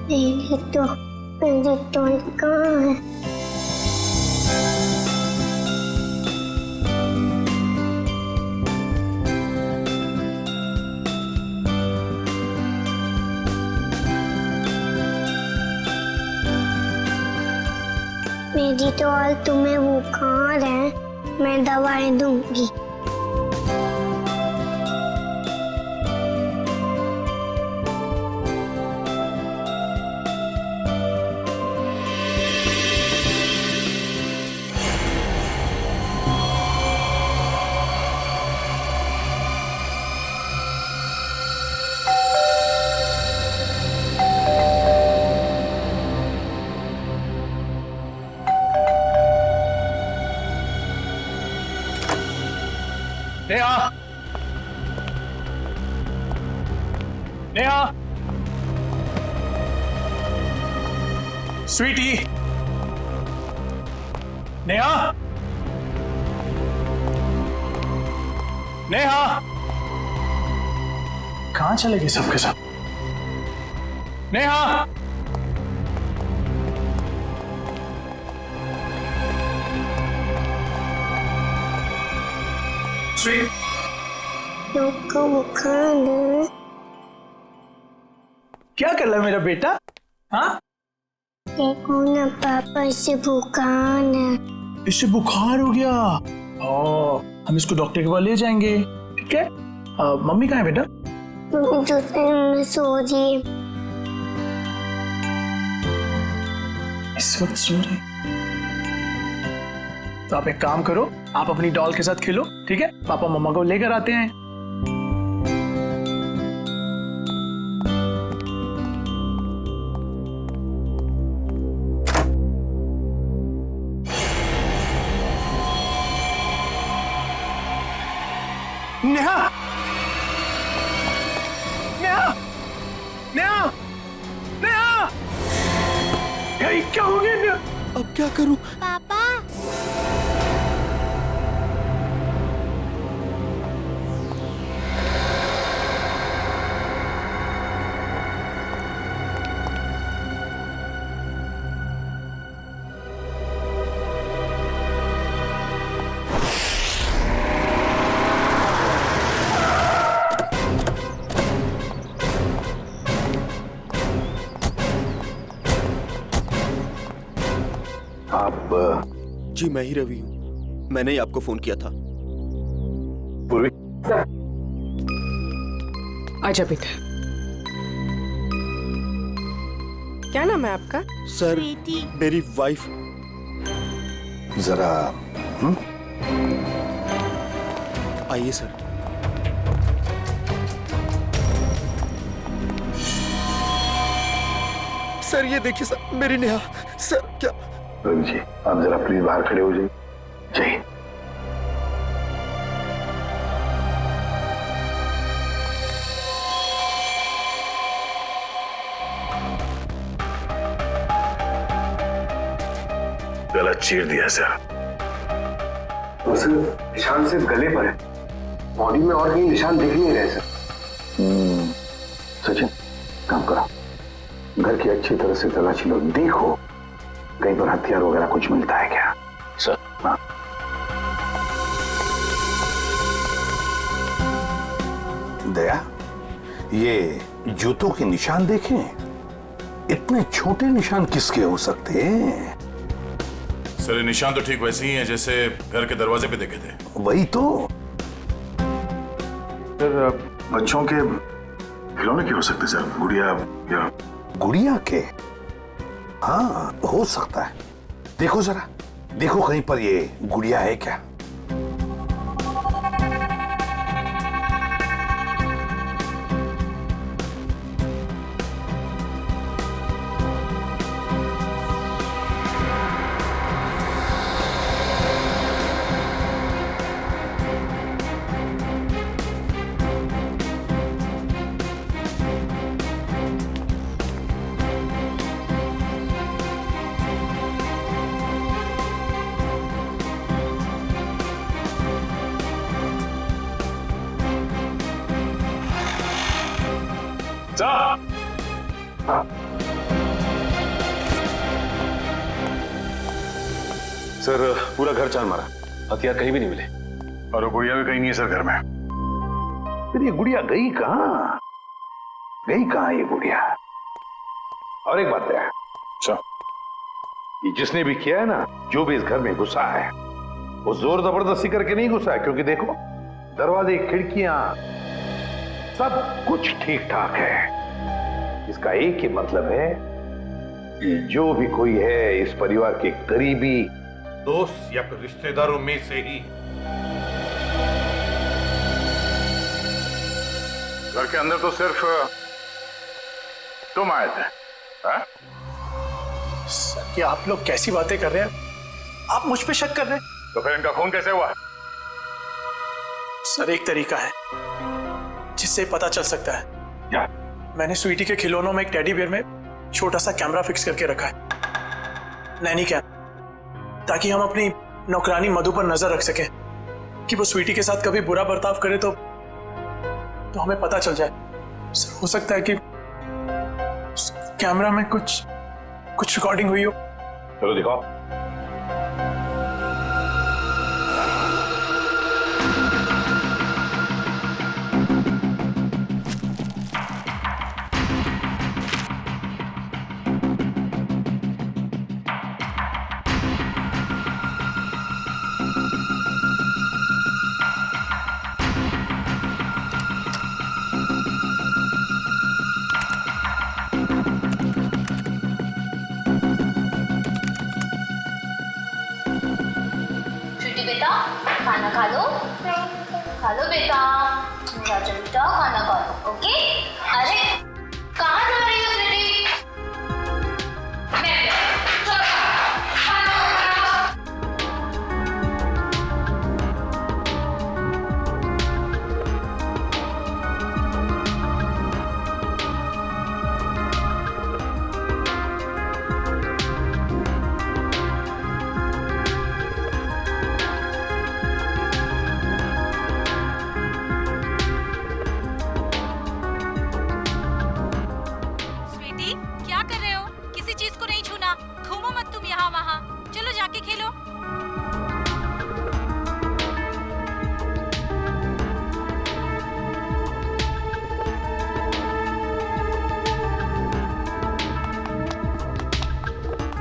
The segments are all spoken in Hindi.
मेरी टॉय कहाँ है? मेरी टॉय तुम्हें बुखार है, मैं दवाई दूंगी। नेहा, नेहा, स्वीटी, नेहा, नेहा, कहां चले गए सबके सब? नेहा, को बुखार है। क्या कर रहा है मेरा बेटा? हाँ, देखो ना पापा, इसे बुखार है। इससे बुखार हो गया। ओ, हम इसको डॉक्टर के पास ले जाएंगे, ठीक है? मम्मी कहाँ है बेटा? में सो रही है। इस वक्त सो रही? तो आप एक काम करो, आप अपनी डॉल के साथ खेलो, ठीक है? पापा मम्मा को लेकर आते हैं। नेहा, नेहा, नेहा, नेहा, क्या हो गया नेहा? अब क्या करूं? पापा, जी मैं ही रवि हूँ, मैंने ही आपको फोन किया था। पूर्वी, आजा बेटा। क्या नाम है आपका? सर, मेरी वाइफ। जरा आइए सर। सर ये देखिए सर, मेरी नेहा। सर क्या? रवि जी, आप जरा प्लीज बाहर खड़े हो जाइए। जय। गला चीर दिया सर। तो सर निशान सिर्फ गले पर है, बॉडी में और कहीं निशान दिख नहीं रहे सर। सचिन, काम करो, घर की अच्छी तरह से तलाशी लो, देखो कहीं पर हथियार वगैरह कुछ मिलता है क्या? सर। हाँ। दया, ये जूतों के निशान देखें, इतने छोटे निशान किसके हो सकते हैं? सर, निशान तो ठीक वैसे ही हैं जैसे घर के दरवाजे पे देखे थे। वही तो। सर बच्चों के खिलौने के हो सकते सर, गुड़िया या गुड़िया के? हाँ, हो सकता है। देखो जरा, देखो कहीं पर ये गुड़िया है क्या? जा। सर पूरा घर छान मारा, हथियार कहीं भी नहीं मिले। और वो गुड़िया भी कहीं नहीं है सर घर में। फिर ये गुड़िया गई कहाँ? ये गुड़िया? और एक बात है, अच्छा, ये जिसने भी किया है ना, जो भी इस घर में घुसा है, वो जोर जबरदस्ती करके नहीं घुसा है, क्योंकि देखो दरवाजे, खिड़कियां, सब कुछ ठीक ठाक है। इसका एक ही मतलब है कि जो भी कोई है इस परिवार के करीबी दोस्त या फिर रिश्तेदारों में से ही। घर के अंदर तो सिर्फ तुम आए थे। हाँ? सर ये आप लोग कैसी बातें कर रहे हैं? आप मुझ पे शक कर रहे हैं? तो फिर इनका खून कैसे हुआ? सर एक तरीका है जिससे पता चल सकता है। क्या? मैंने स्वीटी के खिलौनों में एक टेडी बियर में छोटा सा कैमरा फिक्स करके रखा है, नैनी कैम, ताकि हम अपनी नौकरानी मधु पर नजर रख सकें कि वो स्वीटी के साथ कभी बुरा बर्ताव करे तो हमें पता चल जाए। सर हो सकता है कि कैमरा में कुछ रिकॉर्डिंग हुई हो। चलो दिखाओ। बेटा खाना खा लो बेटा, मेरा बेटा खाना खा लो। ओके? अरे कहाँ जा रही हो स्वीटी? चलो खाना खाओ। क्या कर रहे हो? किसी चीज को नहीं छूना, घूमो मत तुम यहाँ वहाँ, चलो जाके खेलो।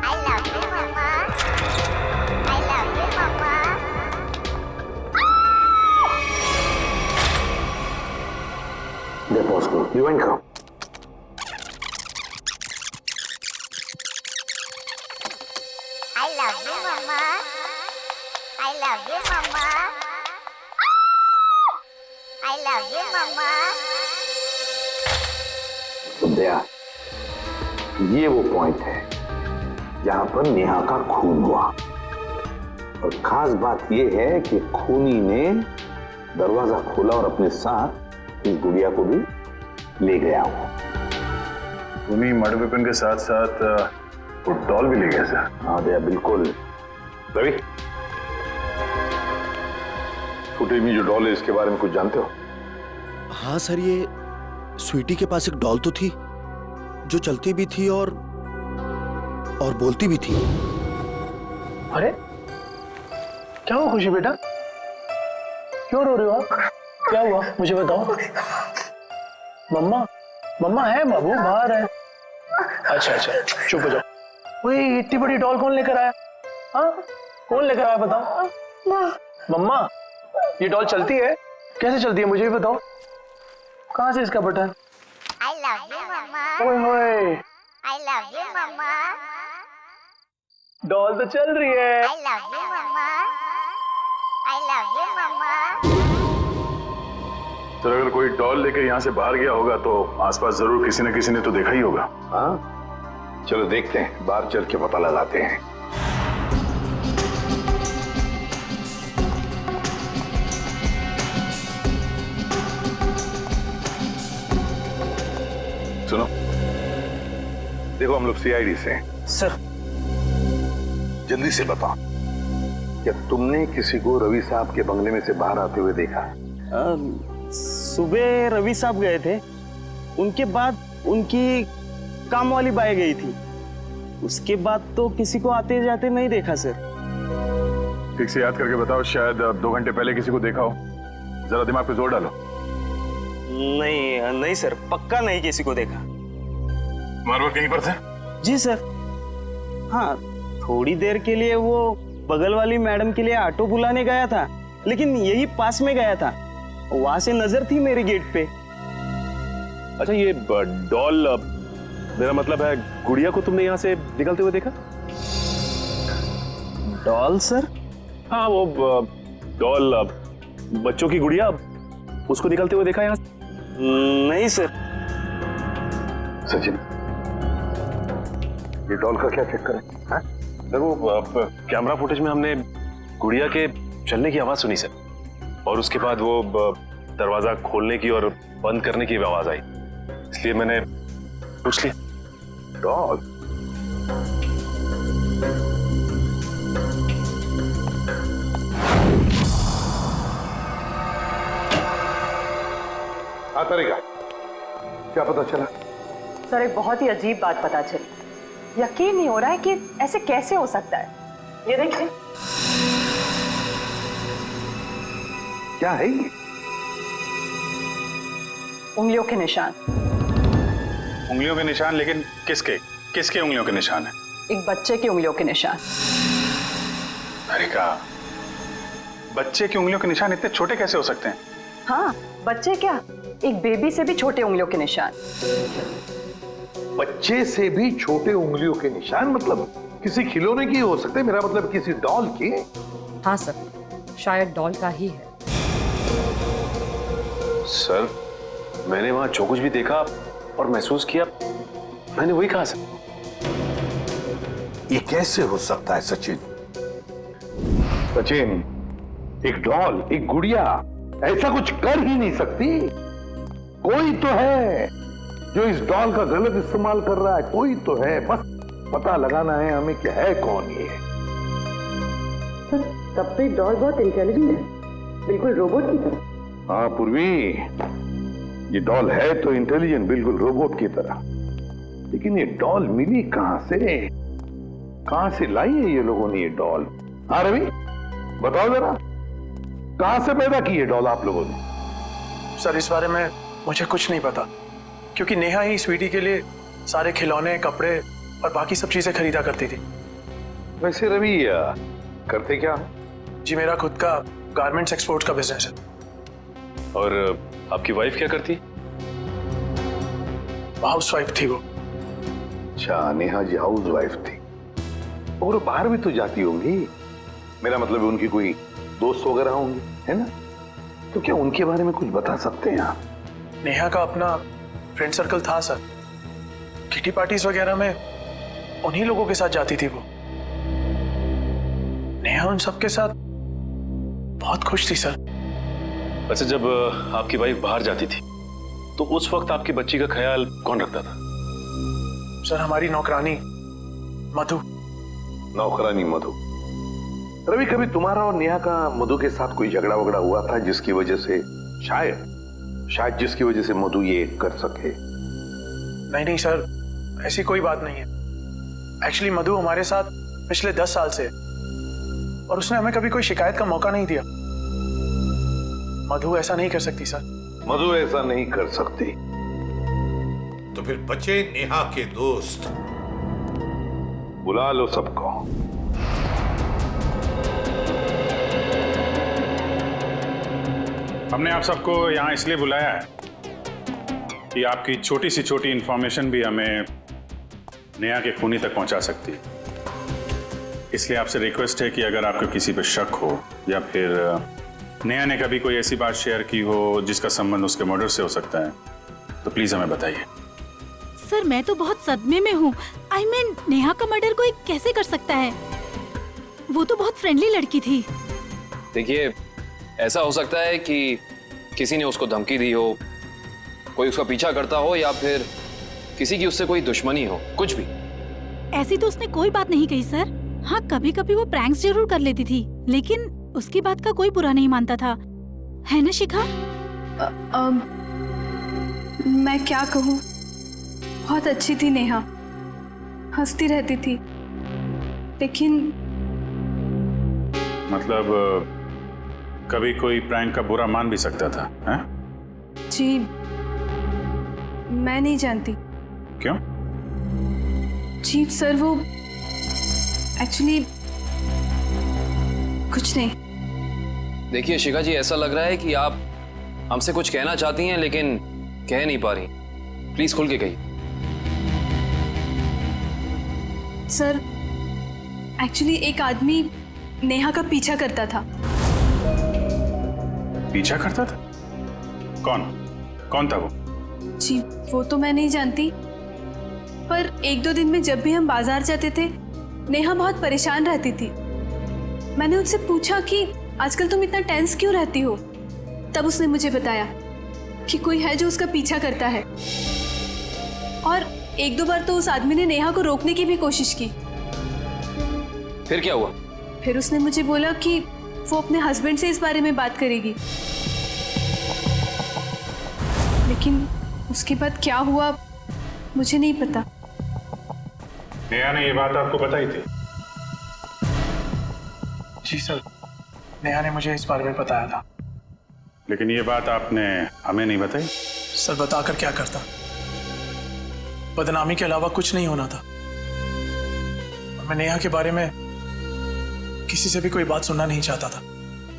I love you, Mama. I love you, Mama. देखो उसको रिवाइंड करो। I love you, Mama. I love you, Mama. I love you, Mama. तो दया, ये वो पॉइंट है जहां पर नेहा का खून हुआ, और खास बात ये है कि खूनी ने दरवाजा खोला और अपने साथ इस गुड़िया को भी ले गया वो। खूनी मर्डर वेपन के साथ साथ वो डॉल भी ले गया सर। हाँ दया बिल्कुल। रवि, फुटेज में जो डॉल है इसके बारे में कुछ जानते हो? हाँ सर, ये स्वीटी के पास एक डॉल तो थी जो चलती भी थी और बोलती भी थी। अरे क्या हुआ खुशी बेटा? क्यों रो रहे हो आप? क्या हुआ मुझे बताओ। मम्मा है बाबू, बाहर है। अच्छा चुप हो जाओ। वही इतनी बड़ी डॉल कौन लेकर आया? हाँ कौन लेकर आया बताओ। मम्मा ये डॉल चलती है? कैसे चलती है मुझे भी बताओ। कहाँ से इसका button? I love you, Mama. ओए होए, I love you, Mama. Doll तो चल रही है। I love you, Mama. I love you, Mama. Sir अगर कोई डॉल लेके यहाँ से बाहर गया होगा तो आसपास जरूर किसी न किसी ने तो देखा ही होगा। हाँ चलो देखते हैं, बाहर चल के पता लगाते हैं। सुनो, देखो हम लोग सीआईडी से हैं। सर जल्दी से बताओ, क्या तुमने किसी को रवि साहब के बंगले में से बाहर आते हुए देखा? सुबह रवि साहब गए थे, उनके बाद उनकी काम वाली बाई गई थी, उसके बाद तो किसी को आते जाते नहीं देखा सर। ठीक से याद करके बताओ, शायद 2 घंटे पहले किसी को देखा हो। जरा दिमाग पे जोर डालो। नहीं नहीं सर, पक्का नहीं किसी को देखा। मारवर कहीं पर थे? जी सर। हाँ, थोड़ी देर के लिए वो बगल वाली मैडम के लिए ऑटो बुलाने गया था, लेकिन यही पास में गया था, वहां से नजर थी मेरे गेट पे। अच्छा, ये डॉल, मेरा मतलब है गुड़िया को तुमने यहाँ से निकलते हुए देखा? Doll sir? हाँ, वो डॉल, बच्चों की गुड़िया, उसको निकलते हुए देखा यहाँ से? नहीं सर। सचिन, ये डॉल का क्या चक्कर है? देखो, कैमरा फुटेज में हमने गुड़िया के चलने की आवाज सुनी सर, और उसके बाद वो दरवाजा खोलने की और बंद करने की भी आवाज आई, इसलिए मैंने पूछ लिया। डॉल? हाँ तरीका, क्या पता चला? सर, एक बहुत ही अजीब बात पता चली। यकीन नहीं हो रहा है कि ऐसे कैसे हो सकता है। ये देखिए। क्या है ये? उंगलियों के निशान। उंगलियों के निशान? लेकिन किसके किसके उंगलियों के निशान है? एक बच्चे की उंगलियों के निशान। अरे का बच्चे की उंगलियों के निशान इतने छोटे कैसे हो सकते हैं? हाँ, बच्चे क्या, एक बेबी से भी छोटे उंगलियों के निशान। बच्चे से भी छोटे उंगलियों के निशान? मतलब किसी खिलौने की हो सकते हैं, मेरा मतलब किसी डॉल की? हाँ सर, शायद डॉल का ही है। सर, मैंने वहां जो कुछ भी देखा और महसूस किया, मैंने वही कहा सर। ये कैसे हो सकता है सचिन? सचिन, एक डॉल, एक गुड़िया ऐसा कुछ कर ही नहीं सकती। कोई तो है जो इस डॉल का गलत इस्तेमाल कर रहा है, कोई तो है। बस पता लगाना है हमें कि है कौन ये। सर, तब भी डॉल बहुत इंटेलिजेंट है, बिल्कुल रोबोट की तरह। हाँ पूर्वी, ये डॉल है तो इंटेलिजेंट, बिल्कुल रोबोट की तरह। लेकिन ये डॉल मिली कहां से? कहां से लाई है ये लोगों ने ये डॉल? हाँ रवि, बताओ जरा, कहां से पैदा की है डॉल आप लोगों ने? सर, इस बारे में मुझे कुछ नहीं पता, क्योंकि नेहा ही स्वीटी के लिए सारे खिलौने, कपड़े और बाकी सब चीजें खरीदा करती थी। वैसे रवि, करते क्या? जी, मेरा खुद का गारमेंट्स एक्सपोर्ट का बिजनेस है। और आपकी वाइफ क्या करती? हाउस वाइफ थी वो। अच्छा, नेहा जी हाउस वाइफ थी। और बाहर भी तो जाती होंगी, मेरा मतलब है उनकी कोई दोस्त वगैरह होंगे, है ना? तो क्या उनके बारे में कुछ बता सकते हैं आप? नेहा का अपना फ्रेंड सर्कल था सर। किटी पार्टीज वगैरह में उन्हीं लोगों के साथ जाती थी वो। नेहा उन सबके साथ बहुत खुश थी सर। अच्छा, जब आपकी वाइफ बाहर जाती थी तो उस वक्त आपकी बच्ची का ख्याल कौन रखता था? सर, हमारी नौकरानी मधु। नौकरानी मधु? रवि, कभी तुम्हारा और नेहा का मधु के साथ कोई झगड़ा वगड़ा हुआ था जिसकी वजह से शायद जिसकी वजह से मधु ये कर सके? नहीं नहीं सर, ऐसी कोई बात नहीं है। एक्चुअली मधु हमारे साथ पिछले 10 साल से है और उसने हमें कभी कोई शिकायत का मौका नहीं दिया। मधु ऐसा नहीं कर सकती सर। मधु ऐसा नहीं कर सकती? तो फिर बचे नेहा के दोस्त। बुला लो सबको। हमने आप सबको यहाँ इसलिए बुलाया है कि आपकी छोटी से छोटी इंफॉर्मेशन भी हमें नेहा के खूनी तक पहुंचा सकती है। इसलिए आपसे रिक्वेस्ट है कि अगर आपको किसी पर शक हो या फिर नेहा ने कभी कोई ऐसी बात शेयर की हो जिसका संबंध उसके मर्डर से हो सकता है, तो प्लीज हमें बताइए। सर, मैं तो बहुत सदमे में हूँ। आई मीन, नेहा का मर्डर कोई कैसे कर सकता है? वो तो बहुत फ्रेंडली लड़की थी। देखिए, ऐसा हो सकता है कि किसी ने उसको धमकी दी हो, कोई उसका पीछा करता हो, या फिर किसी की उससे कोई दुश्मनी हो, कुछ भी। ऐसी तो उसने कोई बात नहीं कही सर। हाँ, कभी कभी वो प्रैंक्स जरूर कर लेती थी, लेकिन उसकी बात का कोई बुरा नहीं मानता था, है ना शिखा? मैं क्या कहूँ, बहुत अच्छी थी नेहा, हंसती रहती थी, लेकिन मतलब कभी कोई प्रैंक का बुरा मान भी सकता था, हैं? जी मैं नहीं जानती। क्यों? जी सर वो एक्चुअली कुछ नहीं। देखिए शिखा जी, ऐसा लग रहा है कि आप हमसे कुछ कहना चाहती हैं लेकिन कह नहीं पा रही। प्लीज खुल के कहिए। सर एक्चुअली एक आदमी नेहा का पीछा करता था। पीछा करता था? कौन था वो? जी वो तो मैं नहीं जानती, पर एक दो दिन में जब भी हम बाजार जाते थे नेहा बहुत परेशान रहती थी। मैंने उससे पूछा कि आजकल तुम इतना टेंस क्यों रहती हो, तब उसने मुझे बताया कि कोई है जो उसका पीछा करता है। और एक दो बार तो उस आदमी ने नेहा को रोकने की भी कोशिश की। फिर क्या हुआ? फिर उसने मुझे बोला कि वो अपने हस्बैंड से इस बारे में बात करेगी, लेकिन उसके बाद क्या हुआ मुझे नहीं पता। नेहा ने ये बात आपको बताई थी? जी सर, नेहा ने मुझे इस बारे में बताया था। लेकिन ये बात आपने हमें नहीं बताई? सर बताकर क्या करता, बदनामी के अलावा कुछ नहीं होना था। और मैं नेहा के बारे में किसी से भी कोई बात सुनना नहीं चाहता था।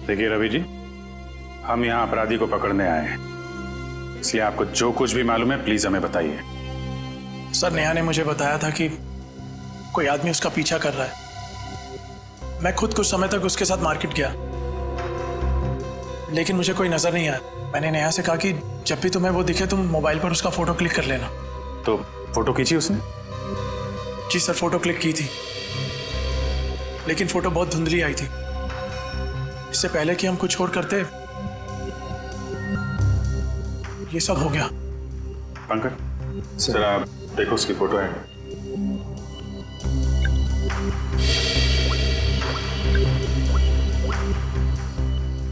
देखिए रवि जी, हम यहाँ अपराधी को पकड़ने आए हैं, इसलिए आपको जो कुछ भी मालूम है प्लीज हमें बताइए। सर नेहा ने मुझे बताया था कि कोई आदमी उसका पीछा कर रहा है। मैं खुद कुछ समय तक उसके साथ मार्केट गया, लेकिन मुझे कोई नजर नहीं आया। मैंने नेहा से कहा कि जब भी तुम्हें वो दिखे तुम मोबाइल पर उसका फोटो क्लिक कर लेना। तो फोटो खींची उसने? जी सर, फोटो क्लिक की थी, लेकिन फोटो बहुत धुंधली आई थी। इससे पहले कि हम कुछ और करते ये सब हो गया। पंकज सर, आप देखो उसकी फोटो है।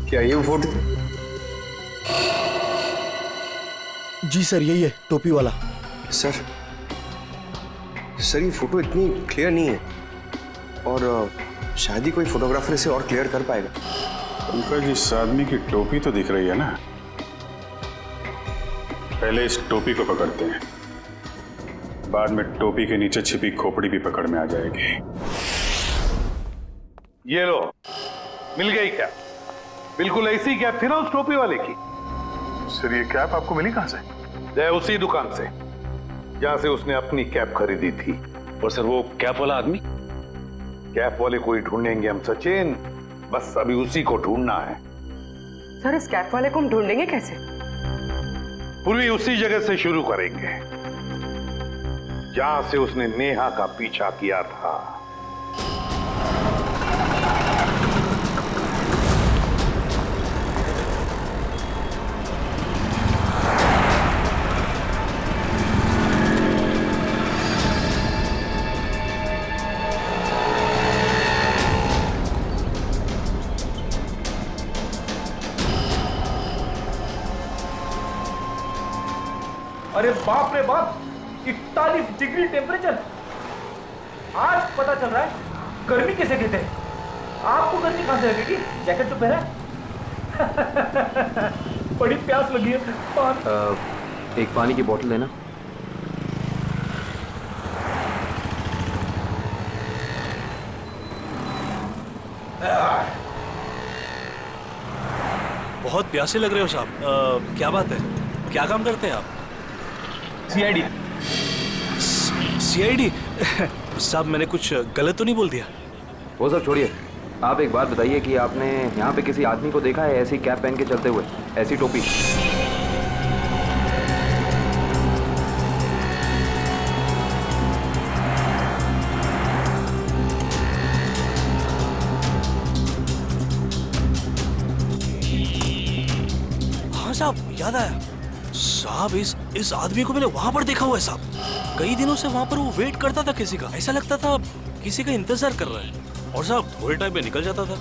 क्या ये वो फोटो? जी सर यही है, टोपी वाला। सर ये फोटो इतनी क्लियर नहीं है, और शायद ही कोई फोटोग्राफर इसे और क्लियर कर पाएगा। पंकज, इस आदमी की टोपी तो दिख रही है ना? पहले इस टोपी को पकड़ते हैं, बाद में टोपी के नीचे छिपी खोपड़ी भी पकड़ में आ जाएगी। ये लो, मिल गई क्या? बिल्कुल ऐसी कैप थी ना उस टोपी वाले की। सर ये कैप आपको मिली कहां से? उसी दुकान से जहां से उसने अपनी कैप खरीदी थी। और सर वो कैप वाला आदमी? कैप वाले को ही ढूंढेंगे हम सचिन, बस अभी उसी को ढूंढना है। सर इस कैप वाले को हम ढूंढेंगे कैसे? पूर्वी उसी जगह से शुरू करेंगे जहां से उसने नेहा का पीछा किया था। अरे बाप रे बाप, 41 डिग्री टेम्परेचर। आज पता चल रहा है गर्मी कैसे कहते हैं। आपको गर्मी कहां से लगेगी? जैकेट तो पहना है। बड़ी प्यास लगी है। पानी। एक पानी की बोतल लेना। बहुत प्यासे लग रहे हो साहब। क्या बात है, क्या काम करते हैं आप? सीआईडी। सीआईडी? साहब मैंने कुछ गलत तो नहीं बोल दिया? वो सब छोड़िए, आप एक बात बताइए कि आपने यहाँ पे किसी आदमी को देखा है ऐसी कैप पहन के चलते हुए, ऐसी टोपी? हाँ साहब, याद आया साहब, इस आदमी को मैंने वहां पर देखा हुआ है साहब। कई दिनों से वहां पर वो वेट करता था किसी का, ऐसा लगता था किसी का इंतजार कर रहा है, और साहब थोड़े टाइम में निकल जाता था।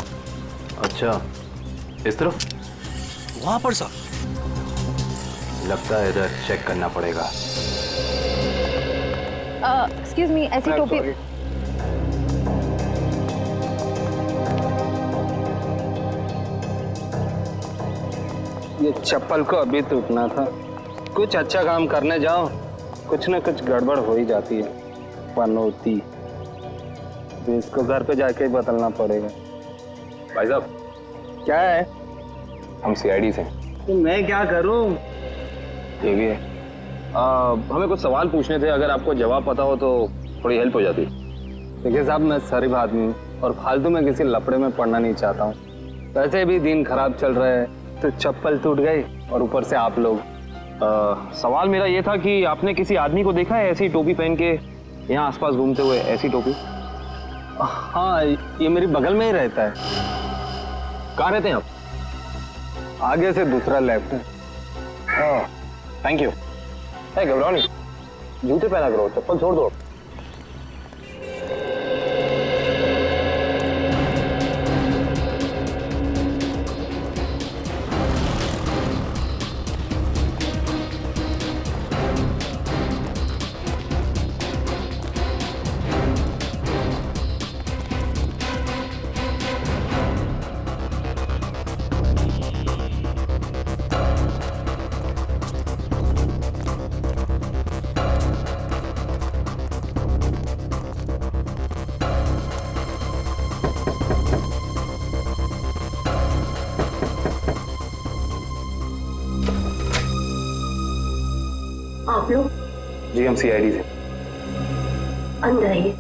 अच्छा, इस तरफ? वहां पर साहब। लगता है इधर चेक करना पड़ेगा। एक्सक्यूज मी, ऐसी टोपी। ये चप्पल को अभी टूटना था। कुछ अच्छा काम करने जाओ, कुछ ना कुछ गड़बड़ हो ही जाती है। पनौती, इसको घर पे जाके ही बदलना पड़ेगा। भाई साहब, क्या है? हम सीआईडी से। तो मैं क्या करूं? ये भी है। हमें कुछ सवाल पूछने थे, अगर आपको जवाब पता हो तो थोड़ी हेल्प हो जाती। देखिए साहब, मैं शरीफ आदमी हूँ और फालतू में किसी लफड़े में पड़ना नहीं चाहता हूँ। वैसे भी दिन खराब चल रहा है, तो चप्पल टूट गई और ऊपर से आप लोग। सवाल मेरा ये था कि आपने किसी आदमी को देखा है ऐसी टोपी पहन के यहाँ आसपास घूमते हुए? ऐसी टोपी? हाँ, ये मेरी बगल में ही रहता है। कहाँ रहते हैं आप? आगे से दूसरा लेफ्ट है। Thank you. घबराओ नहीं, जूते पहना करो, चप्पल छोड़ दो। आप लोग? जी, हम सीआईडी से। अंदर आइए।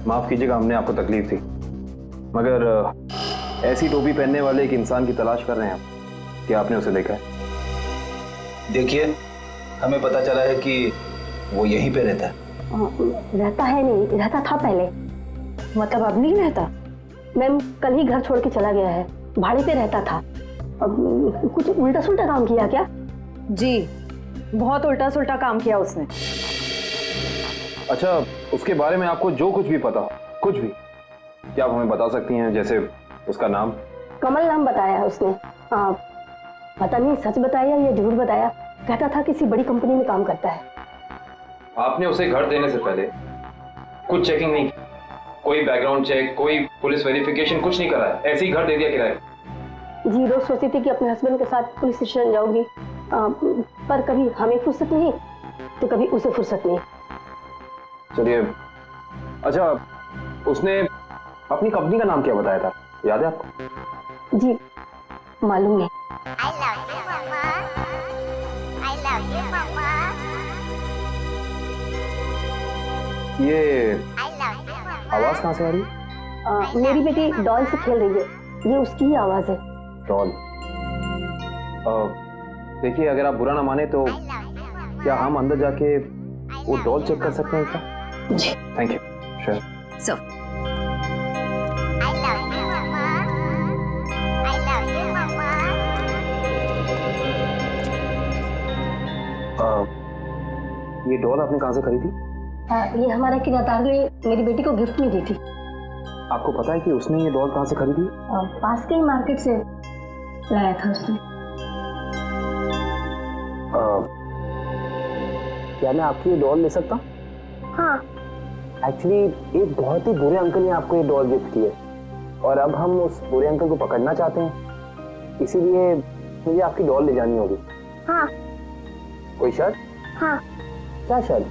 माफ कीजिएगा, हमने आपको तकलीफ थी, मगर ऐसी टोपी पहनने वाले एक इंसान की तलाश कर रहे हैं हम। क्या आपने उसे देखा है? देखिए, हमें पता चला है कि वो यहीं पे रहता है। रहता है नहीं, रहता था पहले। मतलब अब नहीं रहता? मैम, कल ही घर छोड़ के चला गया है, भाड़े पे रहता था। अब कुछ उल्टा सुल्टा काम किया क्या? जी, बहुत उल्टा सुल्टा काम किया उसने। अच्छा, उसके बारे में आपको जो कुछ भी पता हो, कुछ भी, क्या आप हमें बता सकती हैं? जैसे उसका नाम? कमल नाम बताया उसने। पता नहीं सच बताया या झूठ बताया। कहता था किसी बड़ी कंपनी में काम करता है। आपने उसे घर देने से पहले कुछ चेकिंग नहीं की? कोई बैकग्राउंड चेक, कोई पुलिस वेरिफिकेशन, कुछ नहीं करा है? ऐसे ही घर दे दिया किराए? जी, रोज सोचती थी कि अपने हस्बैंड के साथ पुलिस स्टेशन जाऊंगी, पर कभी हमें फुर्सत नहीं तो कभी उसे फुर्सत नहीं। चलिए, अच्छा, उसने अपनी कंपनी का नाम क्या बताया था, याद है आपको? जी, मालूम नहीं। ये आवाज कहाँ से आ रही है? मेरी बेटी डॉल से खेल रही है, ये उसकी ही आवाज है। डॉल? देखिए, अगर आप बुरा ना माने तो क्या हम अंदर जाके वो डॉल चेक कर सकते हैं क्या? जी, थैंक यू। श्योर। सो ये डॉल आपने कहाँ से खरीदी? ये हमारा किराएदार ने मेरी बेटी को गिफ्ट में दी थी। आपको पता है कि उसने ये डॉल कहाँ से खरीदी? पास के ही मार्केट से लाया था उसने। क्या मैं आपकी ये डॉल ले सकता हूँ? हाँ। एक्चुअली एक बहुत ही बुरे अंकल ने आपको ये डॉल गिफ्ट की है और अब हम उस बुरे अंकल को पकड़ना चाहते हैं, इसीलिए मुझे आपकी डॉल ले जानी होगी। हाँ। कोई शर्त? हाँ। क्या शर्त?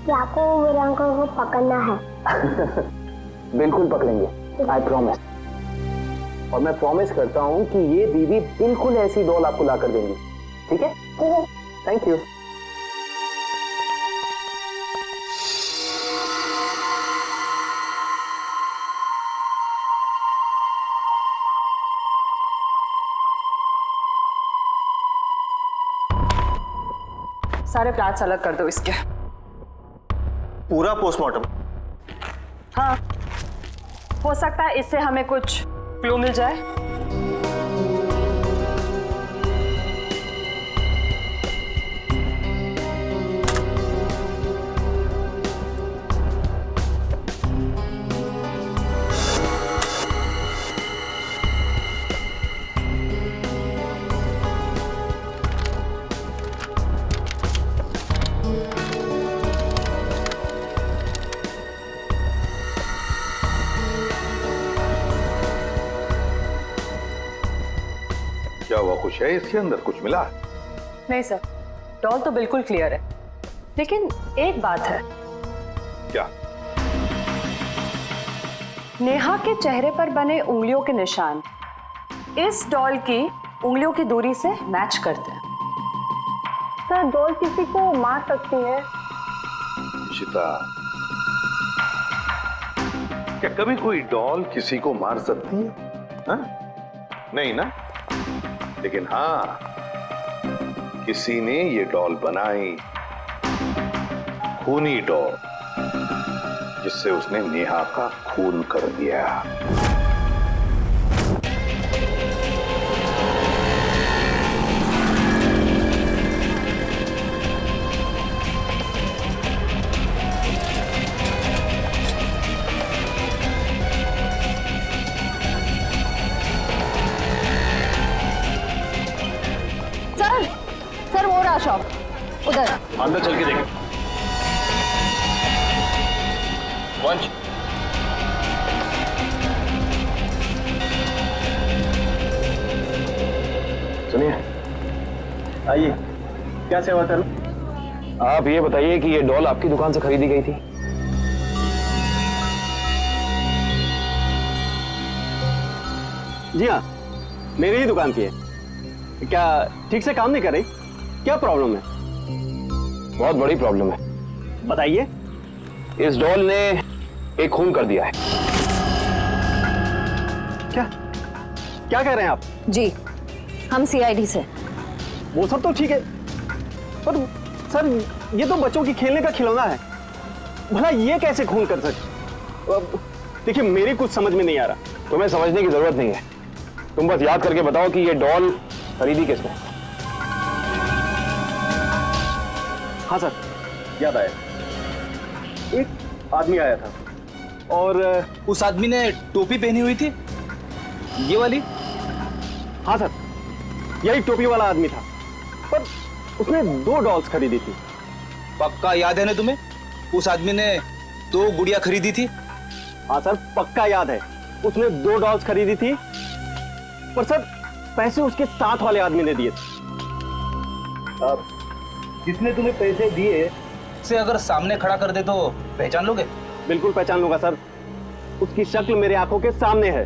कि आपको बुरे अंकल को पकड़ना है। बिल्कुल पकड़ेंगे, आई प्रॉमिस। और मैं प्रॉमिस करता हूँ कि ये दीदी बिल्कुल ऐसी डॉल आपको ला कर देंगी, ठीक है? Thank you. सारे प्लाट्स अलग कर दो इसके। पूरा पोस्टमार्टम? हाँ, हो सकता है इससे हमें कुछ क्लू मिल जाए। क्या हुआ, कुछ है इसके अंदर, कुछ मिला? नहीं सर, डॉल तो बिल्कुल क्लियर है, लेकिन एक बात है। क्या? नेहा के चेहरे पर बने उंगलियों के निशान इस डॉल की उंगलियों की दूरी से मैच करते हैं। सर, डॉल किसी को मार सकती है? इशिता, क्या कभी कोई डॉल किसी को मार सकती है? हाँ? नहीं ना? लेकिन हाँ, किसी ने ये डॉल बनाई, खूनी डॉल, जिससे उसने नेहा का खून कर दिया। सर वो रहा शॉप उधर। अंदर चल के देखें। वंश, सुनिए, आइए, क्या सेवा करूं? आप ये बताइए कि ये डॉल आपकी दुकान से खरीदी गई थी? जी हाँ, मेरी ही दुकान की है। क्या ठीक से काम नहीं कर रही? क्या प्रॉब्लम है? बहुत बड़ी प्रॉब्लम है। बताइए। इस डॉल ने एक खून कर दिया है। क्या कह रहे हैं आप? जी, हम सीआईडी से। वो सब तो ठीक है, पर सर ये तो बच्चों की खेलने का खिलौना है, भला ये कैसे खून कर सकते? देखिए, मेरी कुछ समझ में नहीं आ रहा। तुम्हें समझने की जरूरत नहीं है, तुम बस याद करके बताओ कि ये डॉल खरीदी किसने? हाँ सर, याद आया। एक आदमी आया था और उस आदमी ने टोपी पहनी हुई थी, ये वाली। हाँ सर, यही टोपी वाला आदमी था, पर उसने 2 डॉल्स खरीदी थी। पक्का याद है ना तुम्हें, उस आदमी ने 2 गुड़िया खरीदी थी? हाँ सर, पक्का याद है, उसने 2 डॉल्स खरीदी थी, पर सर पैसे उसके साथ वाले आदमी ने दिए थे। जिसने तुम्हें पैसे दिए से अगर सामने खड़ा कर दे तो पहचान लोगे? बिल्कुल पहचान लूंगा सर, उसकी शक्ल मेरे आंखों के सामने है।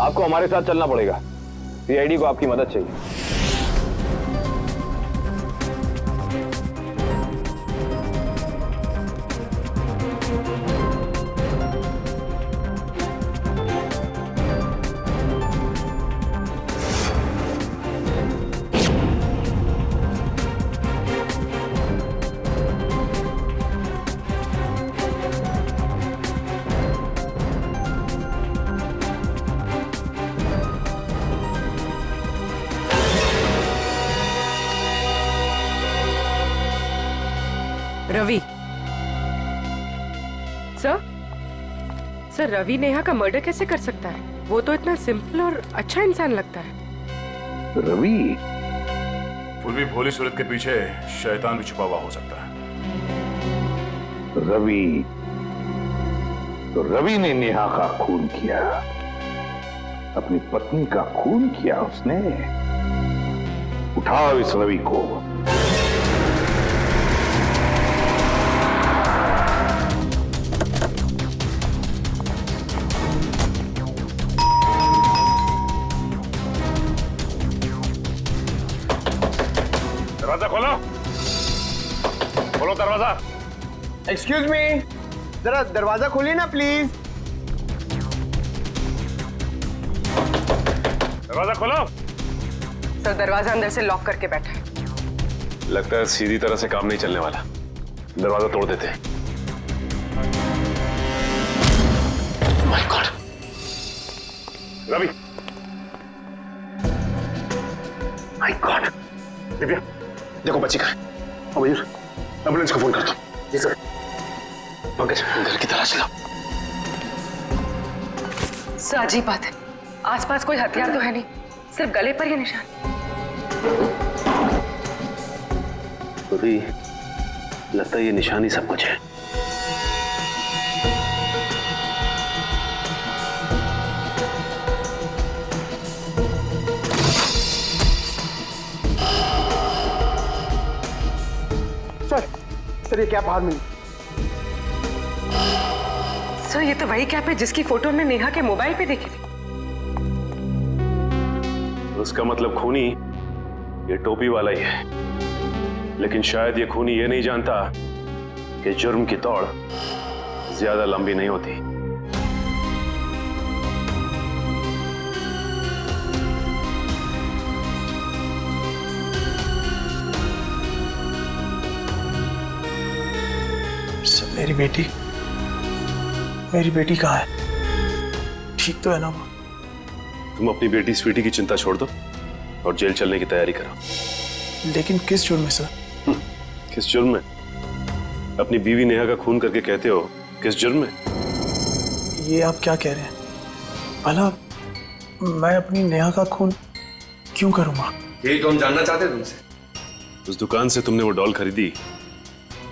आपको हमारे साथ चलना पड़ेगा, सीआईडी को आपकी मदद चाहिए। रवि सर, रवि नेहा का मर्डर कैसे कर सकता है? वो तो इतना सिंपल और अच्छा इंसान लगता है। रवि? पूर्वी भोली सूरत के पीछे शैतान भी छुपा हुआ हो सकता है। रवि, तो रवि ने नेहा का खून किया, अपनी पत्नी का खून किया उसने। उठाओ इस रवि को। दरवाजा खोलो, खोलो दरवाजा। एक्सक्यूज मी, जरा दरवाजा खोलिए ना प्लीज। दरवाजा खोलो। सर, दरवाजा अंदर से लॉक करके बैठा है। लगता है सीधी तरह से काम नहीं चलने वाला, दरवाजा तोड़ देते हैं। My god, Ravi, my god. Divya, देखो बच्ची कहाँ है? मयूर, एम्बुलेंस को फोन कर दो। जी सर। पंकज, घर की तलाशी लो। सर, अजीब बात है, आसपास कोई हथियार तो है नहीं, सिर्फ गले पर ये निशान। रवि, लगता है ये निशान ही सब कुछ है। सर ये कैप बाहर मिली। सर ये तो वही कैप है जिसकी फोटो हमने नेहा के मोबाइल पे देखी थी। उसका मतलब खूनी ये टोपी वाला ही है, लेकिन शायद ये खूनी ये नहीं जानता कि जुर्म की दौड़ ज्यादा लंबी नहीं होती। मेरी बेटी कहाँ है? ठीक तो है ना वो? तुम अपनी बेटी स्वीटी की चिंता छोड़ दो और जेल चलने की तैयारी करो। लेकिन किस जुर्म में सर? किस जुर्म में? अपनी बीवी नेहा का खून करके कहते हो किस जुर्म में? ये आप क्या कह रहे हैं? भला मैं अपनी नेहा का खून क्यों करूंगा? यही तो हम जानना चाहते हैं तुमसे। उस दुकान से तुमने वो डॉल खरीदी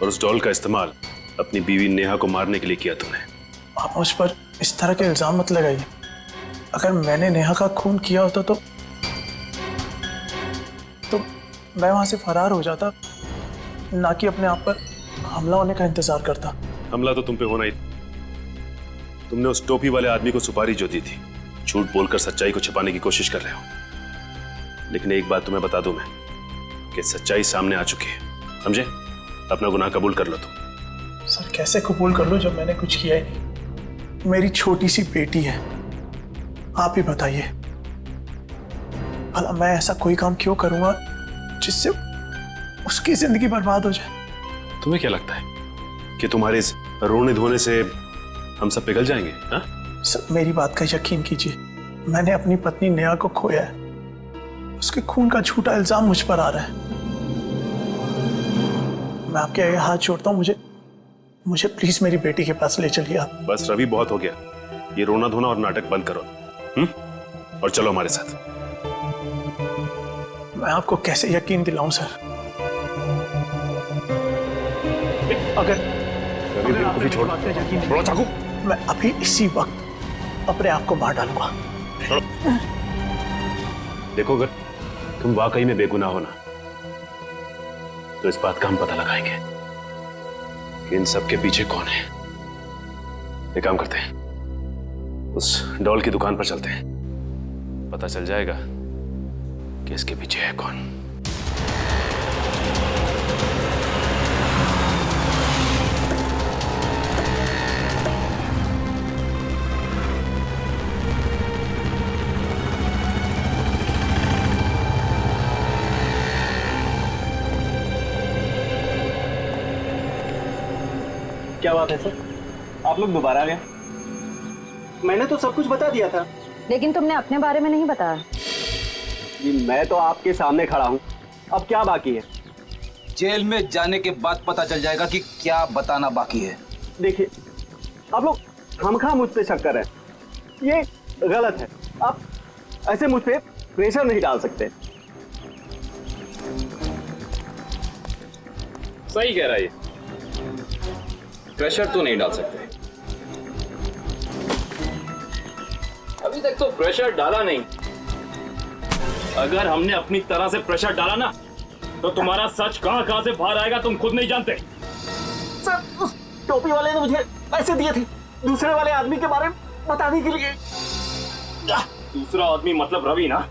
और उस डॉल का इस्तेमाल अपनी बीवी नेहा को मारने के लिए किया तुमने। आप मुझ पर इस तरह के इल्जाम मत लगाइए। अगर मैंने नेहा का खून किया होता तो मैं वहां से फरार हो जाता, ना कि अपने आप पर हमला होने का इंतजार करता। हमला तो तुम पे होना ही था। तुमने उस टोपी वाले आदमी को सुपारी जो दी थी, झूठ बोलकर सच्चाई को छिपाने की कोशिश कर रहे हो। लेकिन एक बात तुम्हें बता दूं मैं कि सच्चाई सामने आ चुकी है, समझे? अपना गुनाह कबूल कर लो तुम। सर कैसे कबूल कर लो जब मैंने कुछ किया ही नहीं? मेरी छोटी सी बेटी है, आप ही बताइए। भला मैं ऐसा कोई काम क्यों करूंगा जिससे उसकी जिंदगी बर्बाद हो जाए? तुम्हें क्या लगता है कि तुम्हारे इस रोने धोने से हम सब पिघल जाएंगे? हाँ? सर मेरी बात का यकीन कीजिए, मैंने अपनी पत्नी नेहा को खोया है। उसके खून का झूठा इल्जाम मुझ पर आ रहा है। मैं आपके आगे हाथ जोड़ता हूँ, मुझे प्लीज मेरी बेटी के पास ले चलिए आप। बस रवि, बहुत हो गया। ये रोना धोना और नाटक बंद करो और चलो हमारे साथ। मैं आपको कैसे यकीन दिलाऊं सर? अगर रवि छोड़, थोड़ा चाकू। मैं अभी इसी वक्त अपने आप को मार डालूंगा। देखो, अगर तुम वाकई में बेगुनाह हो ना, तो इस बात का हम पता लगाएंगे कि इन सब के पीछे कौन है। एक काम करते हैं, उस डॉल की दुकान पर चलते हैं, पता चल जाएगा कि इसके पीछे है कौन। क्या बात है सर, आप लोग दोबारा आ गए? मैंने तो सब कुछ बता दिया था। लेकिन तुमने अपने बारे में नहीं बताया। जी मैं तो आपके सामने खड़ा हूँ, अब क्या बाकी है? जेल में जाने के बाद पता चल जाएगा कि क्या बताना बाकी है। देखिए, आप लोग खामखा मुझ पे शक कर रहे हैं, ये गलत है। आप ऐसे मुझ पे प्रेशर नहीं डाल सकते। सही कह रहा है, प्रेशर तो नहीं डाल सकते। अभी तक तो प्रेशर डाला नहीं। अगर हमने अपनी तरह से प्रेशर डाला ना, तो तुम्हारा सच कहां कहां से बाहर आएगा तुम खुद नहीं जानते। सर उस टोपी वाले ने मुझे पैसे दिए थे दूसरे वाले आदमी के बारे में बताने के लिए। दूसरा आदमी मतलब रवि ना?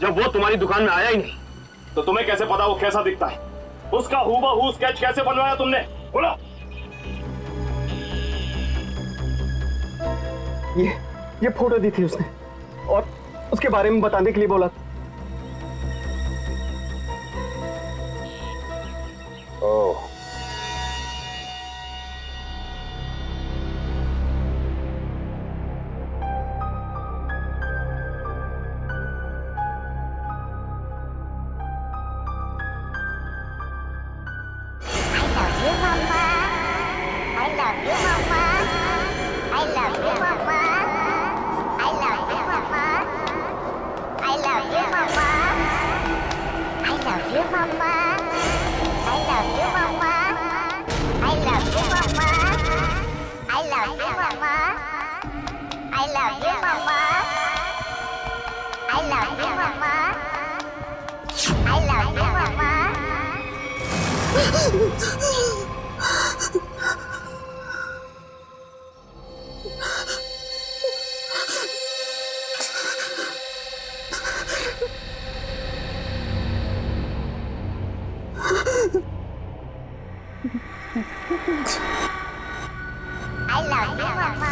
जब वो तुम्हारी दुकान में आया ही नहीं, तो तुम्हें कैसे पता वो कैसा दिखता है? उसका हूबहू स्केच कैसे बनवाया तुमने? बोलो। ये फोटो दी थी उसने और उसके बारे में बताने के लिए बोला। ओह, I love you, मम्मा।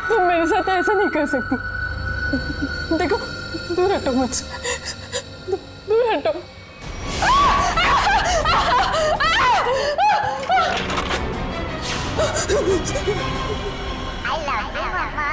तुम मेरे साथ ऐसा नहीं कर सकती। देखो, दूर हटो मुझसे, दूर हटो। I love you, मम्मा।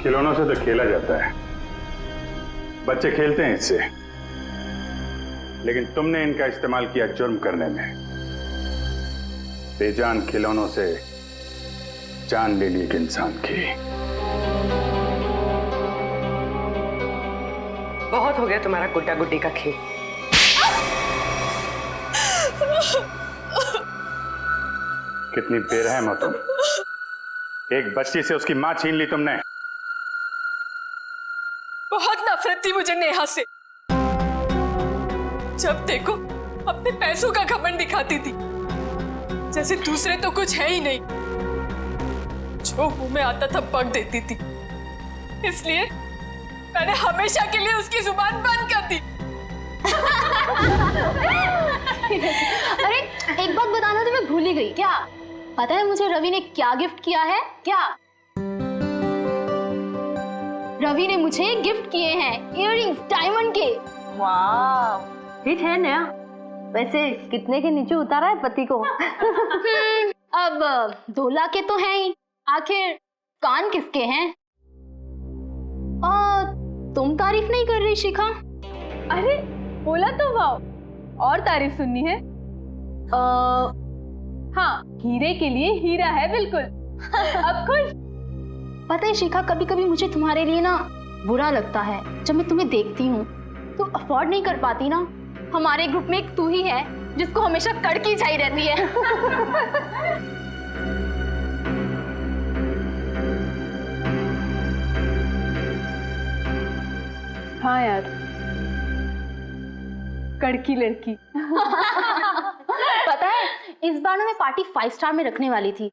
खिलौनों से तो खेला जाता है, बच्चे खेलते हैं इससे, लेकिन तुमने इनका इस्तेमाल किया जुर्म करने में। बेजान खिलौनों से जान ले ली एक इंसान की। बहुत हो गया तुम्हारा गुड्डा गुड्डी का खेल। कितनी बेरहम हो तुम। एक बच्ची से उसकी मां छीन ली तुमने। बहुत नफरत थी मुझे नेहा से। जब देखो अपने पैसों का घमंड दिखाती थी, जैसे दूसरे तो कुछ है ही नहीं। जो मुंह में आता था बक देती थी, इसलिए मैंने हमेशा के लिए उसकी जुबान बंद कर दी। अरे एक बात बताना तो मैं भूल ही गई। क्या पता है मुझे रवि ने क्या गिफ्ट किया है? क्या रवि ने मुझे गिफ्ट किए हैं इयररिंग्स डायमंड के। वाह, ठीक है नया। वैसे कितने के नीचे उतारा है पति को? अब 2 लाख के तो हैं ही, आखिर कान किसके हैं? तुम तारीफ नहीं कर रही शिखा? अरे बोला तो वाओ, और तारीफ सुननी है? हाँ, हीरे के लिए हीरा है बिल्कुल। अब खुश? पता है शिखा, कभी कभी मुझे तुम्हारे लिए ना बुरा लगता है। जब मैं तुम्हें देखती हूँ तो अफोर्ड नहीं कर पाती ना। हमारे ग्रुप में एक तू ही है जिसको हमेशा कड़की चाहिए रहती है। हाँ यार, कड़की लड़की। पता है, इस बार ना मैं पार्टी 5 स्टार में रखने वाली थी।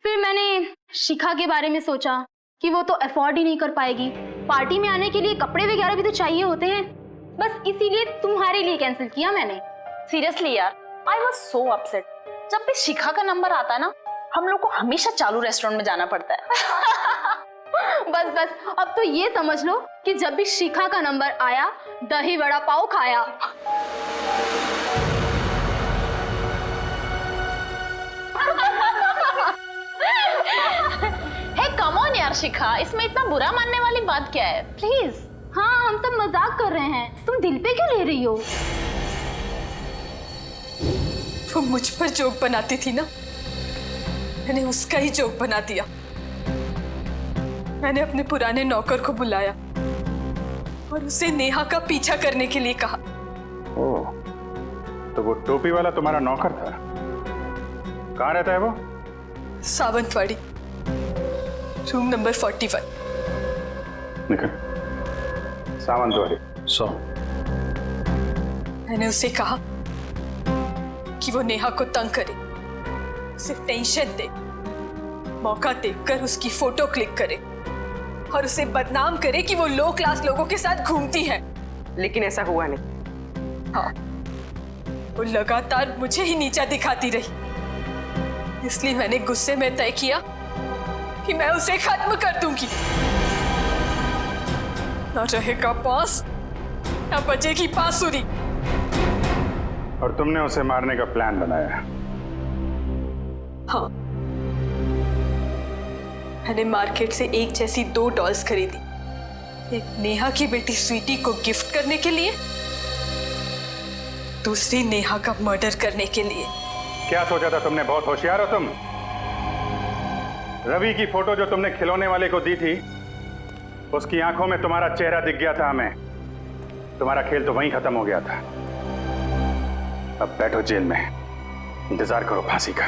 फिर मैंने शिखा के बारे में सोचा कि वो तो अफोर्ड ही नहीं कर पाएगी। पार्टी में आने के लिए कपड़े वगैरह भी तो चाहिए होते हैं। बस इसीलिए तुम्हारे लिए कैंसिल किया मैंने। सीरियसली यार, आई वॉज सो अपसेट। जब भी शिखा का नंबर आता है ना, हम लोग को हमेशा चालू रेस्टोरेंट में जाना पड़ता है। बस बस, अब तो ये समझ लो कि जब भी शिखा का नंबर आया, दही वड़ा पाव खाया। हे कम ऑन यार शिखा, इसमें इतना बुरा मानने वाली बात क्या है? प्लीज। हाँ, हम सब मजाक कर रहे हैं, तुम दिल पे क्यों ले रही हो? वो मुझ पर जोक बनाती थी ना, मैंने उसका ही जोक बना दिया। मैंने अपने पुराने नौकर को बुलाया और उसे नेहा का पीछा करने के लिए कहा। ओह, तो वो टोपी वाला तुम्हारा नौकर था? कहाँ रहता है वो? Sawantwadi, room number 41। निकल। सावंतवाड़ी 100। मैंने उसे कहा कि वो नेहा को तंग करे, उसे टेंशन दे, मौका देखकर उसकी फोटो क्लिक करे और उसे बदनाम करे कि वो लो क्लास लोगों के साथ घूमती है। लेकिन ऐसा हुआ नहीं। हाँ, वो लगातार मुझे ही नीचा दिखाती रही। इसलिए मैंने गुस्से में तय किया कि मैं उसे खत्म कर दूंगी। ना रहेगा बांस, ना बजेगी बांसुरी। और तुमने उसे मारने का प्लान बनाया? हाँ, मैंने मार्केट से एक जैसी 2 डॉल्स खरीदी, एक नेहा की बेटी स्वीटी को गिफ्ट करने के लिए, दूसरी नेहा का मर्डर करने के लिए। क्या सोचा था तुमने? बहुत होशियार हो तुम। रवि की फोटो जो तुमने खिलौने वाले को दी थी, उसकी आंखों में तुम्हारा चेहरा दिख गया था हमें। तुम्हारा खेल तो वहीं खत्म हो गया था। अब बैठो जेल में, इंतजार करो फांसी का।